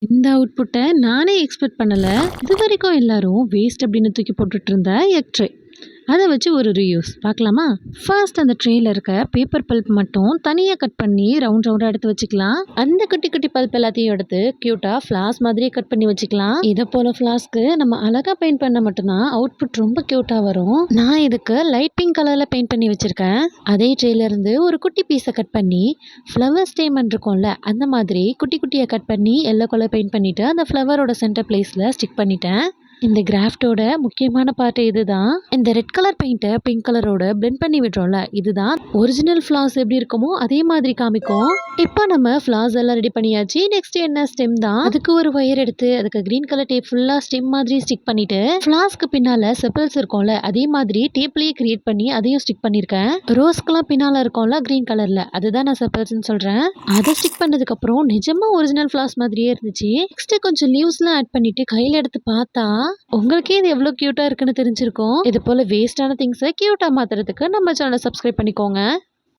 இந்த அவுட்புட்ட நானே எக்ஸ்பெக்ட் பண்ணல. இதுவரைக்கும் எல்லாரும் வேஸ்ட் அப்படின்னு தூக்கி போட்டுட்டு இருந்த எக் ட்ரே. அத வச்சு ஒரு ரீயூஸ் பார்க்கலாமா? ஃபர்ஸ்ட் அந்த ட்ரேல இருக்க பேப்பர் பல்ப் மட்டும் தனியா கட் பண்ணி ரவுண்ட் ரவுண்டா எடுத்து வச்சுக்கலாம். அந்த குட்டி குட்டி பல்ப் எல்லாத்தையும் எடுத்து கியூட்டா ஃப்ளார்ஸ் மாதிரியே கட் பண்ணி வச்சுக்கலாம். இத போல ஃப்ளார்ஸ்க்கு நம்ம அழகா பெயிண்ட் பண்ணா மட்டும்தான் அவுட்புட் ரொம்ப கியூட்டா வரும். நான் இதுக்கு லைட் பிங்க் கலர்ல பெயிண்ட் பண்ணி வச்சிருக்கேன். அதே ட்ரேல இருந்து ஒரு குட்டி பீஸை கட் பண்ணி ஃப்ளவர் ஸ்டேமன் இருக்கும்ல அந்த மாதிரி குட்டி குட்டியா கட் பண்ணி எல்லோ கலர் பெயிண்ட் பண்ணிட்டு அந்த ஃப்ளவரோட சென்டர் பிளேஸ்ல ஸ்டிக் பண்ணிட்டேன். இந்த கிராஃப்டோட முக்கியமான பார்ட் இதுதான். இந்த ரெட் கலர் பெயிண்ட்டை பிங்க் கலரோட பிளெண்ட் பண்ணி விடுறோம்ல, இதுதான் ஒரிஜினல் ஃப்ளார்ஸ் எப்படி இருக்குமோ அதே மாதிரி காமிக்கும். இப்போ நம்ம ஃப்ளார்ஸ் எல்லாம் ரெடி பண்ணியாச்சு. நெக்ஸ்ட் என்ன ஸ்டெம் தான். அதுக்கு ஒரு ஒயர் எடுத்து அதுக்கு கிரீன் கலர் டேப் ஃபுல்லா ஸ்டெம் மாதிரி ஸ்டிக் பண்ணிட்டு ஃப்ளார்ஸ்க்கு பின்னால செப்பல்ஸ் இருக்கும்ல அதே மாதிரி டேப்லயே கிரியேட் பண்ணி அதையும் ஸ்டிக் பண்ணிருக்கேன். ரோஸ்க்கெல்லாம் பின்னால இருக்கும்ல கிரீன் கலர்ல, அதுதான் நான் செப்பல்ஸ்ன்னு சொல்றேன். அதை ஸ்டிக் பண்ணதுக்கு அப்புறம் நிஜமா ஒரிஜினல் ஃப்ளார்ஸ் மாதிரியே இருந்துச்சு. நெக்ஸ்ட் கொஞ்சம் லீவ்ஸ்லாம் ஆட் பண்ணிட்டு கையில எடுத்து பார்த்தா உங்களுக்கே இது எவ்வளோ கியூட்டா இருக்குன்னு தெரிஞ்சிருக்கும். இது போல வேஸ்டான திங்ஸை கியூட்டா மாத்துறதுக்கு நம்ம சேனலை சப்ஸ்கிரைப் பண்ணிக்கோங்க.